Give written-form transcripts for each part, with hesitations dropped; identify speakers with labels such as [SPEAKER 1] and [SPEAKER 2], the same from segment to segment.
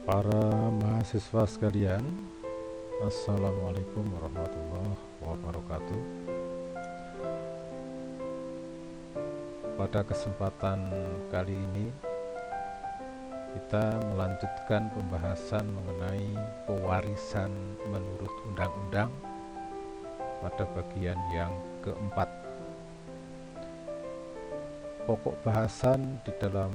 [SPEAKER 1] Para mahasiswa sekalian, Assalamualaikum warahmatullahi wabarakatuh. Pada kesempatan kali ini kita melanjutkan pembahasan mengenai pewarisan menurut undang-undang pada bagian yang keempat. Pokok bahasan di dalam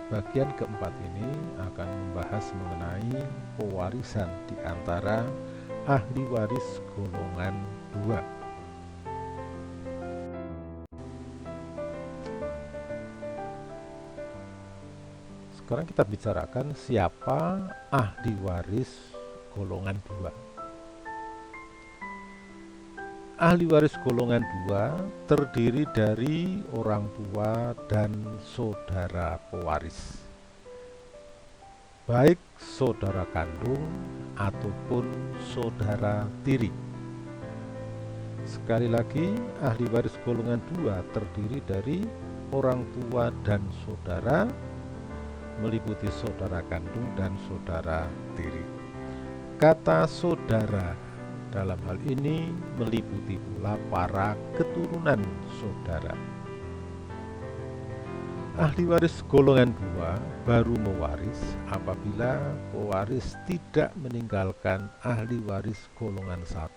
[SPEAKER 1] bagian keempat ini akan membahas mengenai pewarisan di antara ahli waris golongan 2. Sekarang kita bicarakan siapa ahli waris golongan 2. Ahli waris golongan 2 terdiri dari orang tua dan saudara pewaris, baik saudara kandung ataupun saudara tiri. Sekali lagi, ahli waris golongan 2 terdiri dari orang tua dan saudara, meliputi saudara kandung dan saudara tiri. Kata saudara dalam hal ini meliputi pula para keturunan saudara. Ahli waris golongan 2 baru mewaris apabila pewaris tidak meninggalkan ahli waris golongan 1.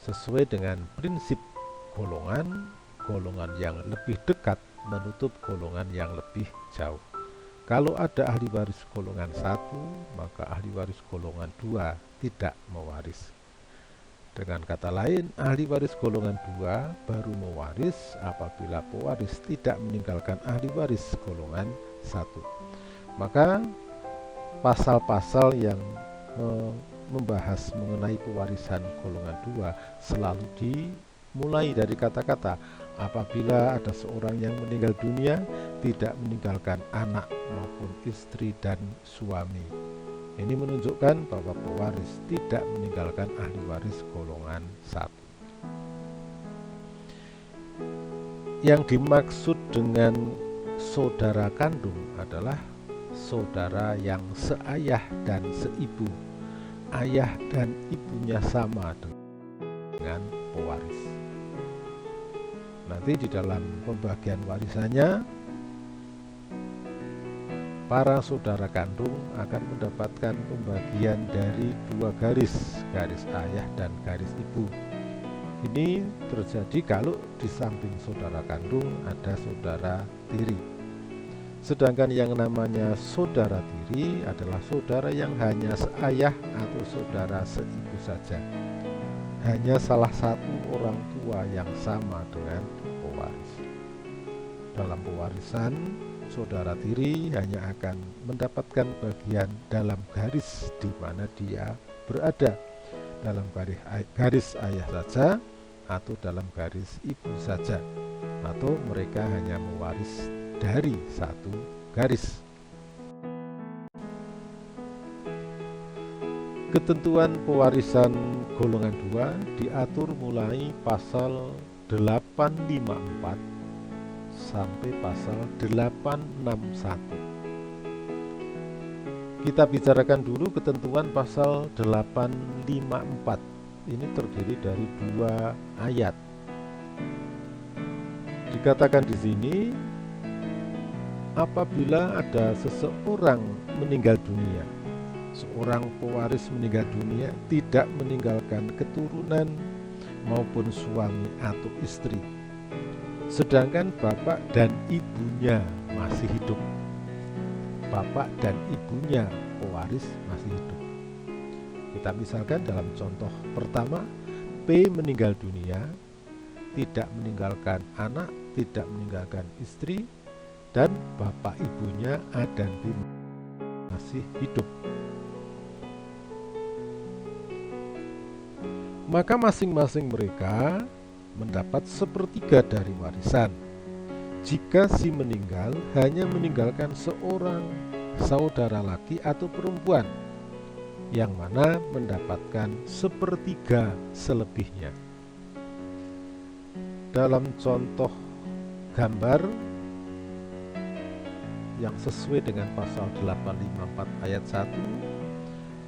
[SPEAKER 1] Sesuai dengan prinsip golongan yang lebih dekat menutup golongan yang lebih jauh. Kalau ada ahli waris golongan 1, maka ahli waris golongan 2 tidak mewaris. Dengan kata lain, ahli waris golongan 2 baru mewaris apabila pewaris tidak meninggalkan ahli waris golongan 1. Maka pasal-pasal yang membahas mengenai pewarisan golongan 2 selalu dimulai dari kata-kata apabila ada seorang yang meninggal dunia tidak meninggalkan anak maupun istri dan suami. Ini menunjukkan bahwa pewaris tidak meninggalkan ahli waris golongan 1. Yang dimaksud dengan saudara kandung adalah saudara yang seayah dan seibu. Ayah dan ibunya sama dengan pewaris. Nanti di dalam pembagian warisannya, para saudara kandung akan mendapatkan pembagian dari 2 garis ayah dan garis ibu. Ini terjadi kalau di samping saudara kandung ada saudara tiri. Sedangkan yang namanya saudara tiri adalah saudara yang hanya seayah atau saudara seibu saja. Hanya salah satu orang tua yang sama dengan pewaris. Dalam pewarisan, saudara tiri hanya akan mendapatkan bagian dalam garis di mana dia berada, dalam garis ayah saja atau dalam garis ibu saja, atau mereka hanya mewaris dari satu garis. Ketentuan pewarisan golongan 2 diatur mulai pasal 854 sampai pasal 861. Kita bicarakan dulu ketentuan pasal 854. Ini terdiri dari 2 ayat. Dikatakan di sini, apabila ada seseorang meninggal dunia, seorang pewaris meninggal dunia tidak meninggalkan keturunan maupun suami atau istri, sedangkan bapak dan ibunya masih hidup. Bapak dan ibunya pewaris masih hidup. Kita misalkan dalam contoh pertama, P meninggal dunia, tidak meninggalkan anak, tidak meninggalkan istri, dan bapak ibunya A dan B masih hidup. Maka masing-masing mereka mendapat sepertiga dari warisan jika si meninggal hanya meninggalkan seorang saudara laki atau perempuan, yang mana mendapatkan sepertiga selebihnya. Dalam contoh gambar, yang sesuai dengan pasal 854 ayat 1.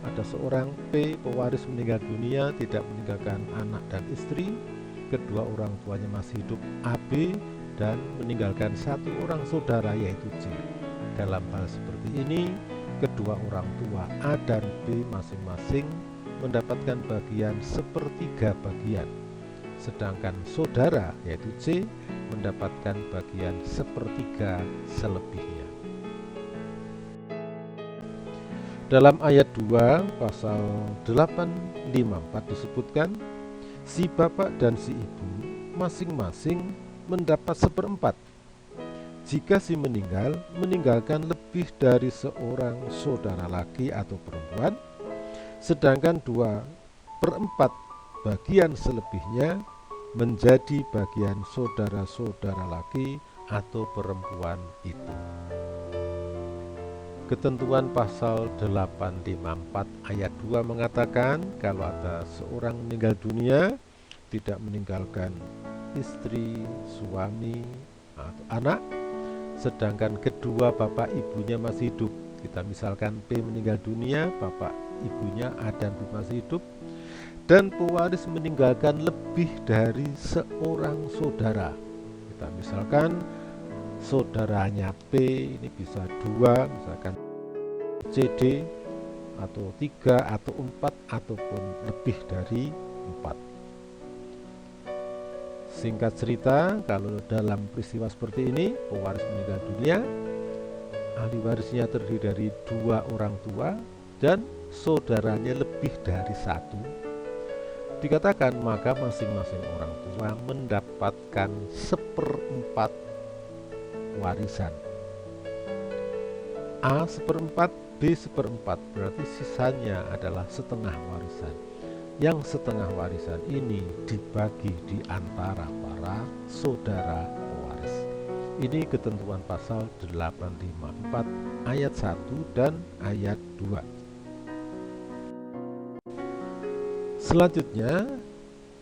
[SPEAKER 1] Ada seorang P, pewaris meninggal dunia, tidak meninggalkan anak dan istri, kedua orang tuanya masih hidup AB, dan meninggalkan satu orang saudara yaitu C. Dalam hal seperti ini, kedua orang tua A dan B masing-masing mendapatkan bagian sepertiga bagian, sedangkan saudara yaitu C mendapatkan bagian sepertiga selebihnya. Dalam ayat 2 pasal 854 disebutkan, si bapak dan si ibu masing-masing mendapat seperempat jika si meninggal meninggalkan lebih dari seorang saudara laki atau perempuan, sedangkan 2/4 bagian selebihnya menjadi bagian saudara-saudara laki atau perempuan itu. Ketentuan pasal 854 ayat 2 mengatakan kalau ada seorang meninggal dunia tidak meninggalkan istri, suami, atau anak, sedangkan kedua bapak ibunya masih hidup. Kita misalkan P meninggal dunia, bapak ibunya A dan B masih hidup, dan pewaris meninggalkan lebih dari seorang saudara. Kita misalkan saudaranya P ini bisa 2, misalkan CD, atau 3, atau 4, ataupun lebih dari 4. Singkat cerita, kalau dalam peristiwa seperti ini, pewaris meninggal dunia, ahli warisnya terdiri dari 2 orang tua dan saudaranya lebih dari 1. Dikatakan maka masing-masing orang tua mendapatkan 1/4 warisan. A 1/4, B 1/4, berarti sisanya adalah setengah warisan. Yang setengah warisan ini dibagi di antara para saudara pewaris. Ini ketentuan pasal 854 ayat 1 dan ayat 2. Selanjutnya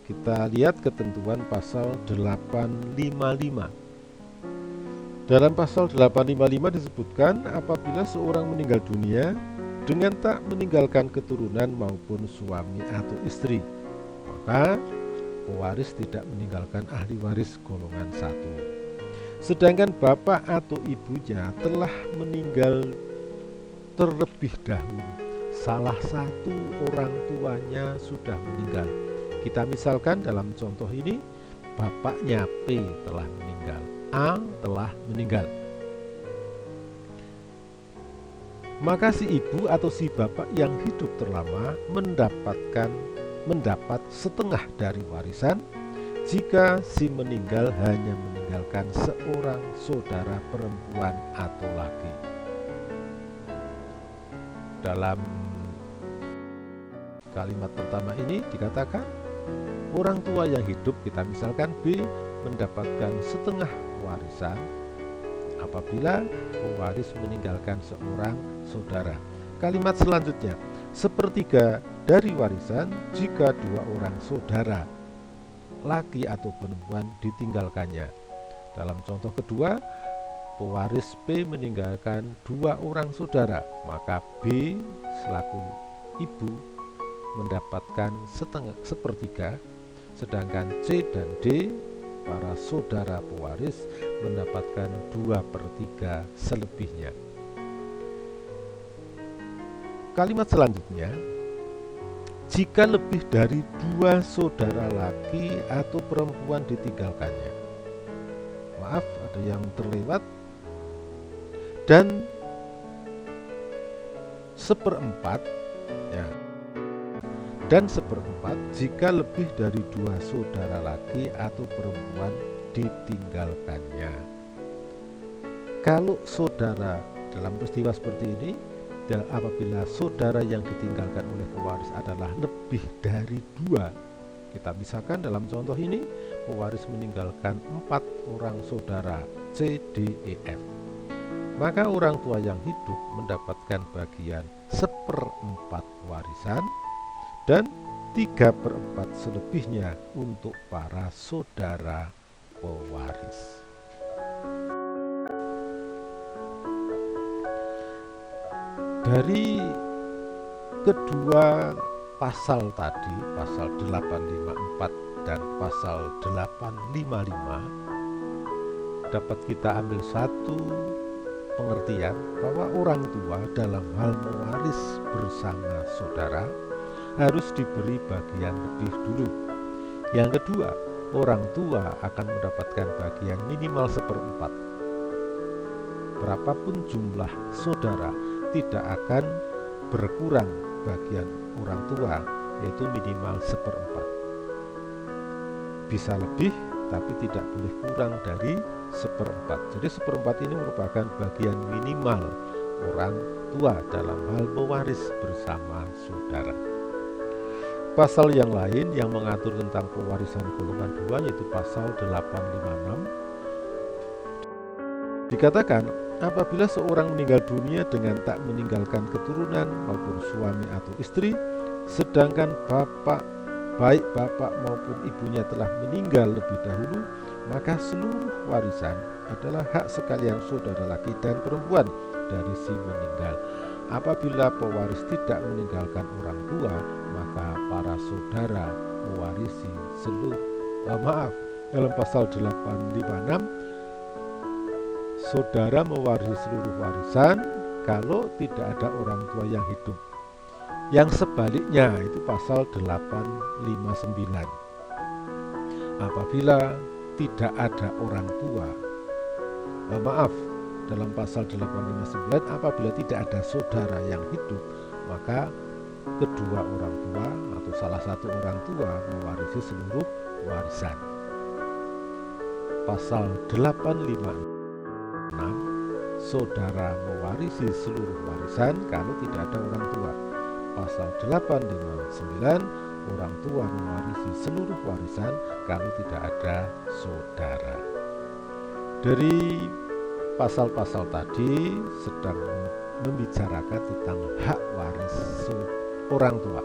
[SPEAKER 1] kita lihat ketentuan pasal 855. Dalam pasal 855 disebutkan apabila seorang meninggal dunia dengan tak meninggalkan keturunan maupun suami atau istri, maka pewaris tidak meninggalkan ahli waris golongan 1. Sedangkan bapak atau ibunya telah meninggal terlebih dahulu, salah satu orang tuanya sudah meninggal. Kita misalkan dalam contoh ini, bapaknya P telah meninggal, A telah meninggal. Maka si ibu atau si bapak yang hidup terlama mendapat setengah dari warisan jika si meninggal hanya meninggalkan seorang saudara perempuan atau laki. Dalam kalimat pertama ini dikatakan orang tua yang hidup, kita misalkan B, mendapatkan setengah warisan apabila pewaris meninggalkan seorang saudara. Kalimat selanjutnya, sepertiga dari warisan jika 2 orang saudara laki atau perempuan ditinggalkannya. Dalam contoh kedua, pewaris P meninggalkan 2 orang saudara, maka B selaku ibu mendapatkan sepertiga, sedangkan C dan D para saudara pewaris mendapatkan 2/3 selebihnya. Kalimat selanjutnya, jika lebih dari 2 saudara laki atau perempuan ditinggalkannya. Maaf, ada yang terlewat. Dan 1/4 ya. Dan 1/4 jika lebih dari 2 saudara laki atau perempuan ditinggalkannya. Kalau saudara dalam peristiwa seperti ini, dan apabila saudara yang ditinggalkan oleh pewaris adalah lebih dari 2, kita misalkan dalam contoh ini pewaris meninggalkan 4 orang saudara C, D, E, F, maka orang tua yang hidup mendapatkan bagian 1/4 warisan dan 3/4 selebihnya untuk para saudara pewaris. Dari kedua pasal tadi, pasal 854 dan pasal 855, dapat kita ambil satu pengertian bahwa orang tua dalam hal mewaris bersama saudara harus diberi bagian lebih dulu. Yang kedua, orang tua akan mendapatkan bagian minimal 1/4. Berapapun jumlah saudara, tidak akan berkurang bagian orang tua, yaitu minimal 1/4. Bisa lebih, tapi tidak boleh kurang dari 1/4. Jadi 1/4 ini merupakan bagian minimal orang tua dalam hal mewaris bersama saudara. Pasal yang lain yang mengatur tentang pewarisan golongan 2 yaitu pasal 856. Dikatakan, apabila seorang meninggal dunia dengan tak meninggalkan keturunan maupun suami atau istri, sedangkan baik bapak maupun ibunya telah meninggal lebih dahulu, maka seluruh warisan adalah hak sekalian saudara laki dan perempuan dari si meninggal. Apabila pewaris tidak meninggalkan orang tua, maka para saudara mewarisi dalam pasal 856, saudara mewarisi seluruh warisan kalau tidak ada orang tua yang hidup. Yang sebaliknya itu pasal 859. Apabila tidak ada orang tua, dalam pasal 859, apabila tidak ada saudara yang hidup, maka kedua orang tua atau salah satu orang tua mewarisi seluruh warisan. Pasal 856, saudara mewarisi seluruh warisan kalau tidak ada orang tua. Pasal 859, orang tua mewarisi seluruh warisan kalau tidak ada saudara. Dari pasal-pasal tadi sedang membicarakan tentang hak waris orang tua.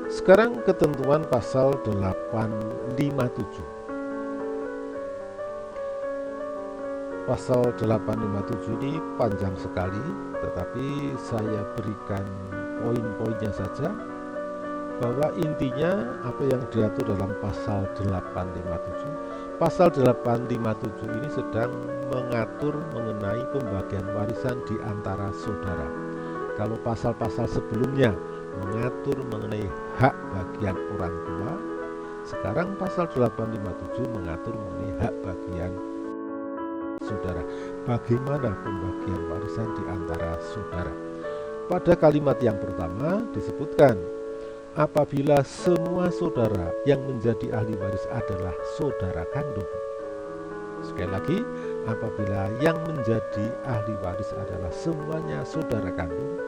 [SPEAKER 1] Sekarang ketentuan pasal 857. Pasal 857 ini panjang sekali, tetapi saya berikan poin-poinnya saja, bahwa intinya apa yang diatur dalam pasal 857. Pasal 857 ini sedang mengatur mengenai pembagian warisan di antara saudara. Kalau pasal-pasal sebelumnya mengatur mengenai hak bagian orang tua, sekarang pasal 857 mengatur mengenai hak bagian saudara. Bagaimana pembagian warisan di antara saudara? Pada kalimat yang pertama disebutkan, apabila semua saudara yang menjadi ahli waris adalah saudara kandung. Sekali lagi, apabila yang menjadi ahli waris adalah semuanya saudara kandung,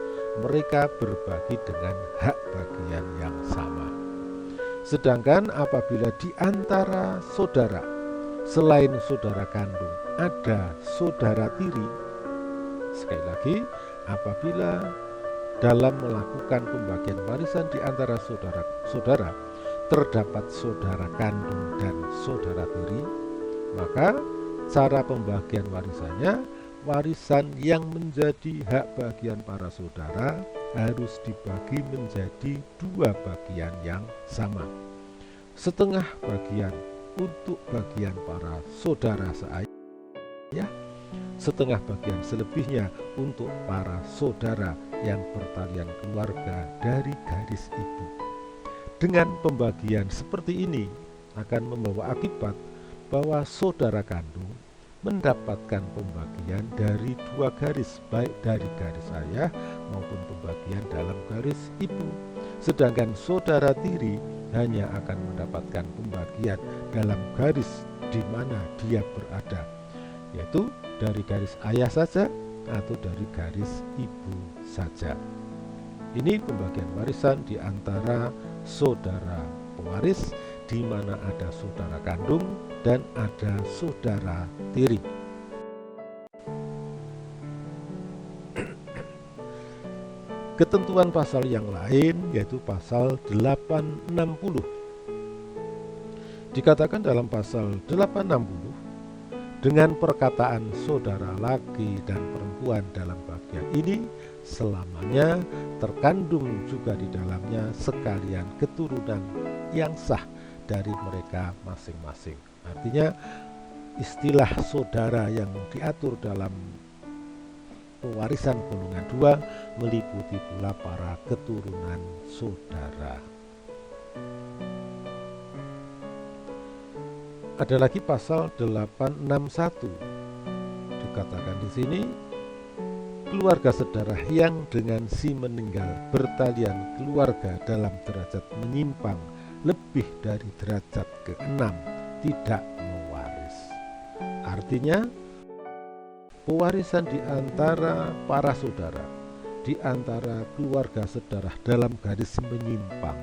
[SPEAKER 1] mereka berbagi dengan hak bagian yang sama. Sedangkan apabila di antara saudara selain saudara kandung ada saudara tiri, sekali lagi, apabila dalam melakukan pembagian warisan di antara saudara terdapat saudara kandung dan saudara tiri, maka cara pembagian warisannya, warisan yang menjadi hak bagian para saudara harus dibagi menjadi 2 bagian yang sama. Setengah bagian untuk bagian para saudara seayah, setengah bagian selebihnya untuk para saudara yang bertalian keluarga dari garis ibu. Dengan pembagian seperti ini akan membawa akibat bahwa saudara kandung mendapatkan pembagian dari 2 garis, baik dari garis ayah maupun pembagian dalam garis ibu. Sedangkan saudara tiri hanya akan mendapatkan pembagian dalam garis di mana dia berada, yaitu dari garis ayah saja atau dari garis ibu saja. Ini pembagian warisan di antara saudara pewaris, di mana ada saudara kandung dan ada saudara tiri. Ketentuan pasal yang lain yaitu pasal 860. Dikatakan dalam pasal 860, Dengan perkataan saudara laki dan perempuan dalam bagian ini, selamanya terkandung juga di dalamnya sekalian keturunan yang sah dari mereka masing-masing. Artinya istilah saudara yang diatur dalam pewarisan golongan 2 meliputi pula para keturunan saudara. Ada lagi pasal 861. Dikatakan di sini, keluarga saudara yang dengan si meninggal bertalian keluarga dalam derajat menyimpang lebih dari derajat ke-6 tidak mewaris. Artinya, pewarisan di antara para saudara, di antara keluarga saudara dalam garis menyimpang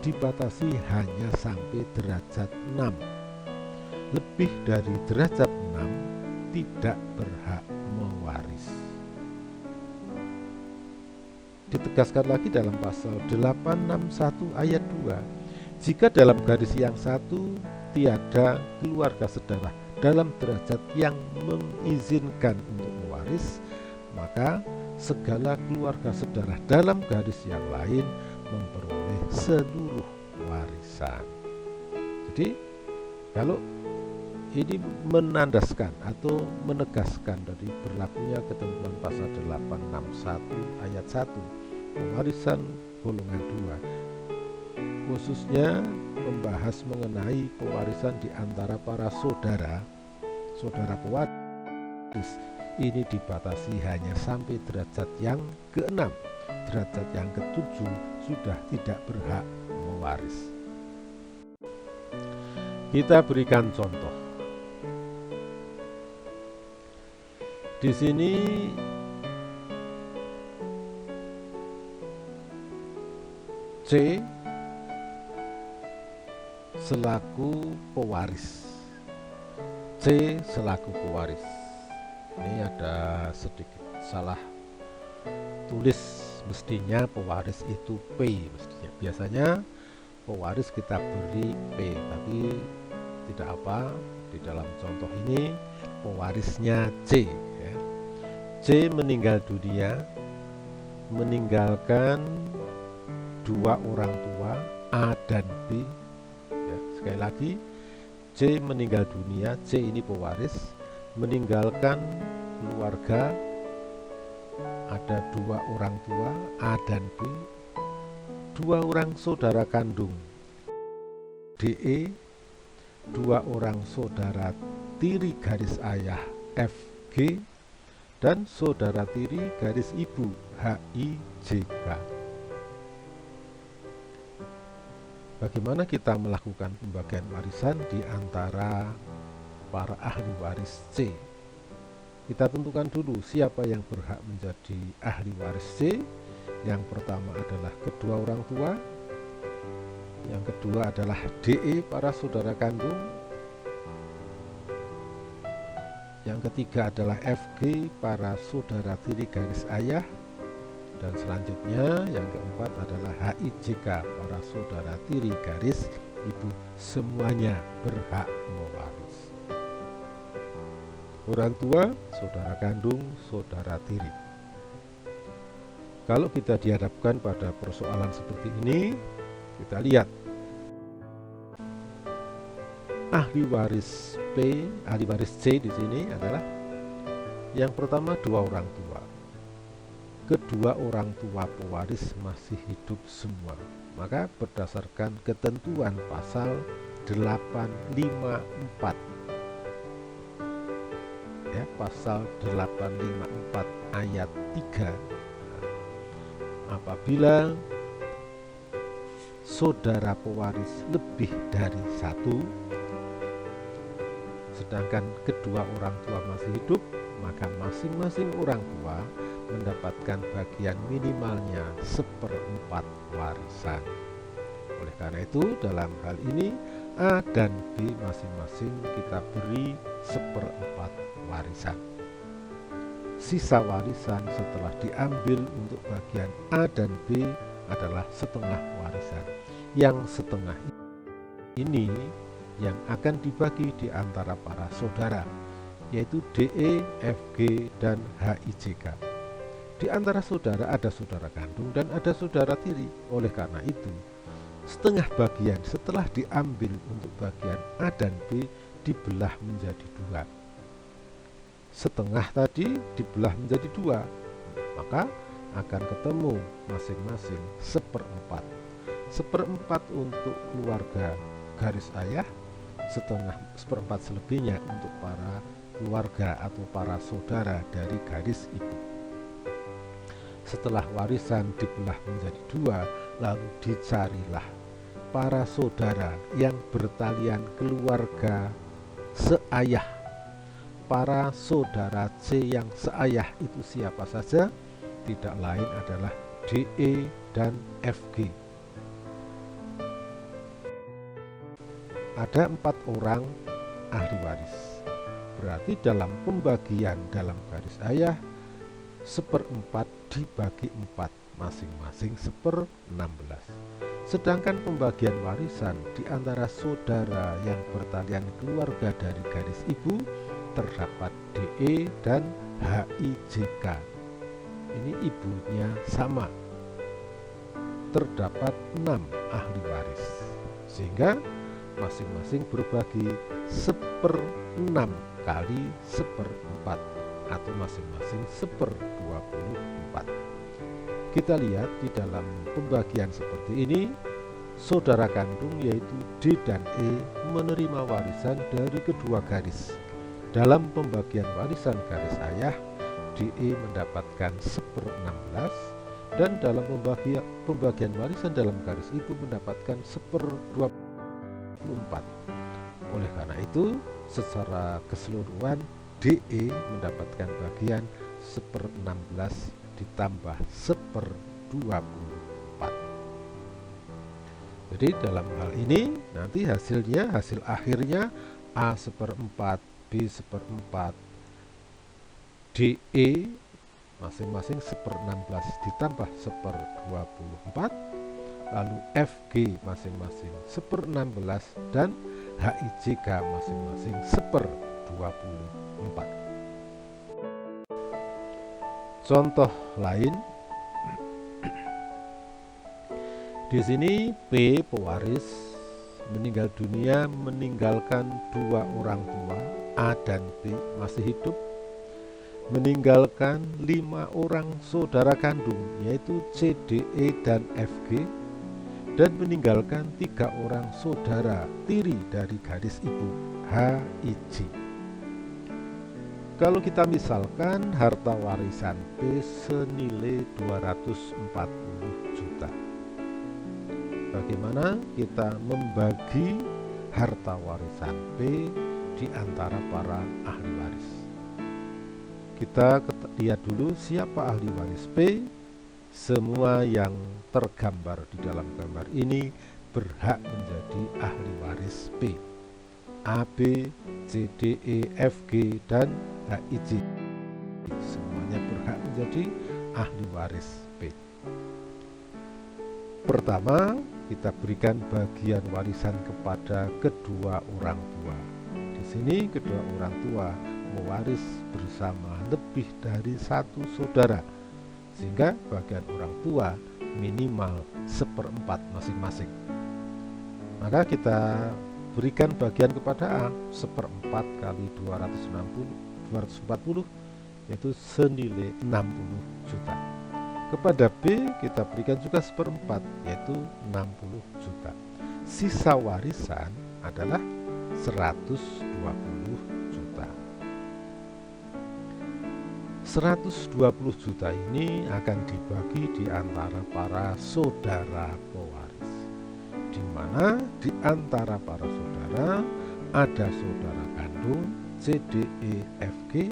[SPEAKER 1] dibatasi hanya sampai derajat 6. Lebih dari derajat 6 tidak berhak mewaris. Ditegaskan lagi dalam pasal 861 ayat 2, jika dalam garis yang satu tiada keluarga saudara dalam derajat yang mengizinkan untuk mewaris, maka segala keluarga saudara dalam garis yang lain memperoleh seluruh warisan. Jadi kalau ini menandaskan atau menegaskan dari berlakunya ketentuan pasal 861 ayat 1 pewarisan golongan 2, khususnya membahas mengenai pewarisan di antara para saudara pewaris. Ini dibatasi hanya sampai derajat yang ke-6. Derajat yang ke-7 sudah tidak berhak mewaris. Kita berikan contoh. Di sini C selaku pewaris. C selaku pewaris. Ini ada sedikit salah tulis, mestinya pewaris itu P mestinya. Biasanya pewaris kita beri P, tapi tidak apa. Di dalam contoh ini pewarisnya C. C meninggal dunia, meninggalkan dua orang tua A dan B. Sekali lagi, C meninggal dunia, C ini pewaris, meninggalkan keluarga, ada dua orang tua A dan B, dua orang saudara kandung DE, dua orang saudara tiri garis ayah FG, dan saudara tiri garis ibu HIJK. Bagaimana kita melakukan pembagian warisan di antara para ahli waris C? Kita tentukan dulu siapa yang berhak menjadi ahli waris C. Yang pertama adalah kedua orang tua, yang kedua adalah DE para saudara kandung, yang ketiga adalah FG para saudara tiri garis ayah, dan selanjutnya yang keempat adalah HIJK para saudara tiri garis ibu. Semuanya berhak mewaris. Orang tua, saudara kandung, saudara tiri. Kalau kita dihadapkan pada persoalan seperti ini, kita lihat ahli waris P, ahli waris C di sini adalah yang pertama dua orang tua. Kedua orang tua pewaris masih hidup semua. Maka berdasarkan ketentuan pasal 854, pasal 854 ayat 3, apabila saudara pewaris lebih dari satu, sedangkan kedua orang tua masih hidup, maka masing-masing orang tua mendapatkan bagian minimalnya 1/4 warisan. Oleh karena itu, dalam hal ini A dan B masing-masing kita beri 1/4 warisan. Sisa warisan setelah diambil untuk bagian A dan B adalah setengah warisan. Yang setengah ini yang akan dibagi di antara para saudara, yaitu DE, FG, dan HIJK. Di antara saudara ada saudara kandung dan ada saudara tiri. Oleh karena itu, setengah bagian setelah diambil untuk bagian A dan B dibelah menjadi 2. Setengah tadi dibelah menjadi 2, maka akan ketemu masing-masing 1/4. 1/4 untuk keluarga garis ayah, 1/4 selebihnya untuk para keluarga atau para saudara dari garis ibu. Setelah warisan dibelah menjadi 2, lalu dicarilah para saudara yang bertalian keluarga seayah. Para saudara C yang seayah itu siapa saja? Tidak lain adalah DE dan FG. Ada 4 orang ahli waris. Berarti dalam pembagian dalam garis ayah, 1/4 dibagi 4, masing-masing 1/16. Sedangkan pembagian warisan di antara saudara yang bertalian keluarga dari garis ibu terdapat DE dan HIJK. Ini ibunya sama. Terdapat 6 ahli waris, sehingga masing-masing berbagi 1/6 kali 1/4 atau masing-masing 1/24. Kita lihat di dalam pembagian seperti ini, saudara kandung yaitu D dan E menerima warisan dari kedua garis. Dalam pembagian warisan garis ayah, DE mendapatkan 1/16 dan dalam pembagian warisan dalam garis ibu mendapatkan 1/24. Oleh karena itu, secara keseluruhan DE mendapatkan bagian 1/16 ditambah 1/24. Jadi dalam hal ini nanti hasil akhirnya A 1/4, B 1/4, DE masing-masing 1/16 ditambah 1/24, lalu FG masing-masing 1/16 dan HIJK masing-masing 1/24. Contoh lain, di sini P pewaris meninggal dunia meninggalkan 2 orang tua, A dan B masih hidup, meninggalkan 5 orang saudara kandung yaitu C, D, E, dan FG, dan meninggalkan 3 orang saudara tiri dari garis ibu, H, I, J. Kalau kita misalkan harta warisan P senilai 240 juta. Bagaimana kita membagi harta warisan P di antara para ahli waris? Kita lihat dulu siapa ahli waris P. Semua yang tergambar di dalam gambar ini berhak menjadi ahli waris P. A, B, C, D, E, F, G, dan H, I, J. Semuanya berhak menjadi ahli waris P. Pertama, kita berikan bagian warisan kepada kedua orang tua. Di sini kedua orang tua mewaris bersama lebih dari 1 saudara, sehingga bagian orang tua minimal 1/4 masing-masing. Maka kita berikan bagian kepada A 1/4 kali 240 yaitu senilai 60 juta. Kepada B kita berikan juga 1/4 yaitu 60 juta. Sisa warisan adalah 120 juta. 120 juta ini akan dibagi di antara para saudara pewaris, di mana di antara para saudara ada saudara kandung C, D, E, F, G,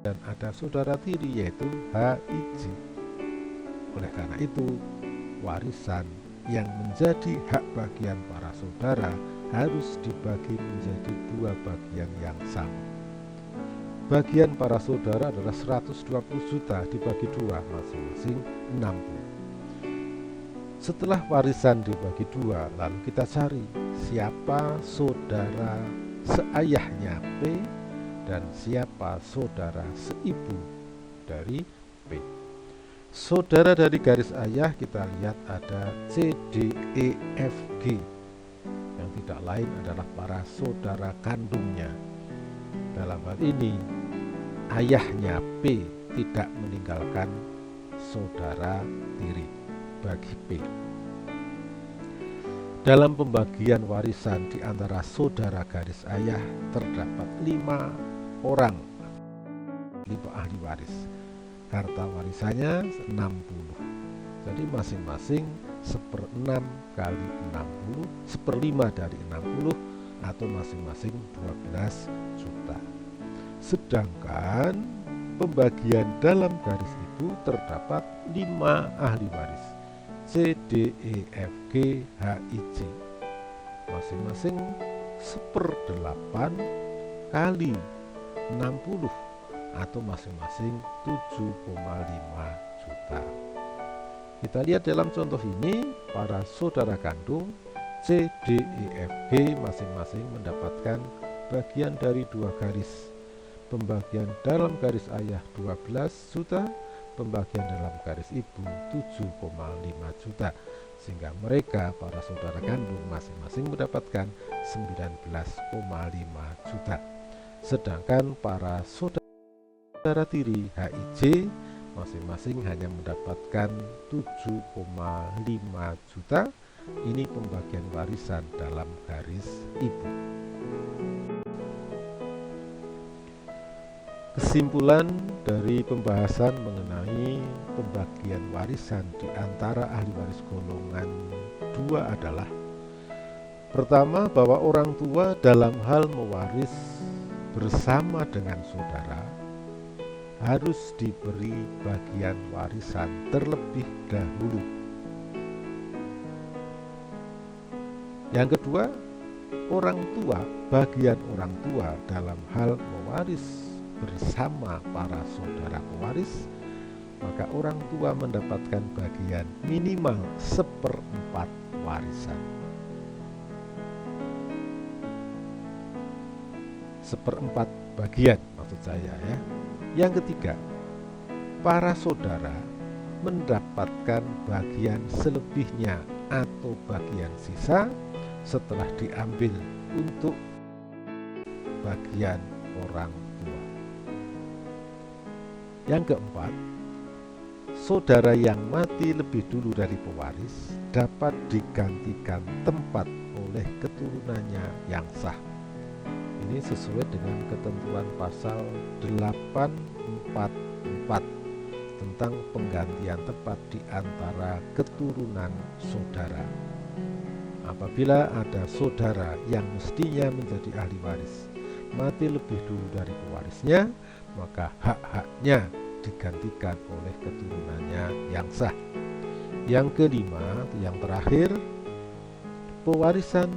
[SPEAKER 1] dan ada saudara tiri yaitu H, I, J. Oleh karena itu, warisan yang menjadi hak bagian para saudara harus dibagi menjadi 2 bagian yang sama. Bagian para saudara adalah 120 juta dibagi 2, masing-masing 60. Setelah warisan dibagi 2, lalu kita cari siapa saudara seayahnya P dan siapa saudara seibu dari P. Saudara dari garis ayah kita lihat ada C, D, E, F, G, yang tidak lain adalah para saudara kandungnya. Dalam hal ini ayahnya P tidak meninggalkan saudara tiri bagi P. Dalam pembagian warisan di antara saudara garis ayah terdapat 5 orang, 5 ahli waris. Harta warisannya 60. Jadi masing-masing 1/6 kali 60, 1/5 dari 60, atau masing-masing 12 juta. Sedangkan pembagian dalam garis ibu terdapat 5 ahli waris, C, D, E, F, G, H, I, J, masing-masing 1/8 kali 60, atau masing-masing 7,5 juta. Kita lihat dalam contoh ini, para saudara kandung C, D, E, F, G masing-masing mendapatkan bagian dari 2 garis. Pembagian dalam garis ayah 12 juta, pembagian dalam garis ibu 7,5 juta, sehingga mereka para saudara kandung masing-masing mendapatkan 19,5 juta. Sedangkan para saudara tiri H, I, J masing-masing hanya mendapatkan 7,5 juta. Ini pembagian warisan dalam garis ibu. Kesimpulan dari pembahasan mengenai pembagian warisan di antara ahli waris golongan 2 adalah: pertama, bahwa orang tua dalam hal mewaris bersama dengan saudara harus diberi bagian warisan terlebih dahulu. Yang kedua, bagian orang tua dalam hal mewaris bersama para saudara pewaris, maka orang tua mendapatkan bagian minimal 1/4 warisan. 1/4 bagian maksud saya ya. Yang ketiga, para saudara mendapatkan bagian selebihnya atau bagian sisa setelah diambil untuk bagian orang tua. Yang keempat, saudara yang mati lebih dulu dari pewaris dapat digantikan tempat oleh keturunannya yang sah. Ini sesuai dengan ketentuan pasal 844 tentang penggantian tempat di antara keturunan saudara. Apabila ada saudara yang mestinya menjadi ahli waris mati lebih dulu dari pewarisnya, maka hak-haknya digantikan oleh keturunannya yang sah. Yang kelima, yang terakhir, pewarisan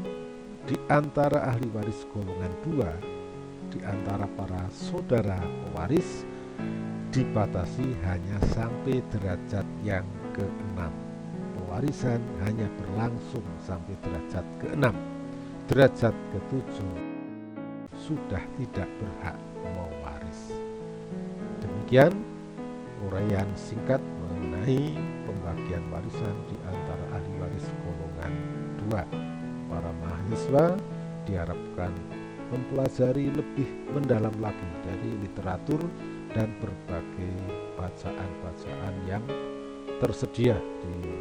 [SPEAKER 1] di antara ahli waris golongan 2 di antara para saudara pewaris dibatasi hanya sampai derajat yang ke-6. Pewarisan hanya berlangsung sampai derajat ke-6. Derajat ke-7 sudah tidak berhak mewaris. Demikian uraian singkat mengenai pembagian warisan di antara ahli waris golongan 2. Para mahasiswa diharapkan mempelajari lebih mendalam lagi dari literatur dan berbagai bacaan-bacaan yang tersedia di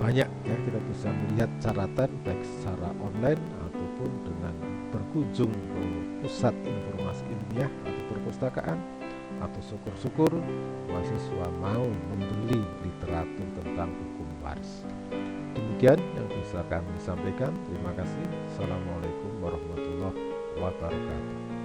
[SPEAKER 1] banyak ya. Kita bisa melihat catatan baik secara online ataupun dengan berkunjung ke pusat informasi ilmiah atau perpustakaan, atau syukur-syukur mahasiswa mau membeli literatur tentang hukum waris. Demikian yang bisa kami sampaikan. Terima kasih. Assalamualaikum warahmatullahi wabarakatuh.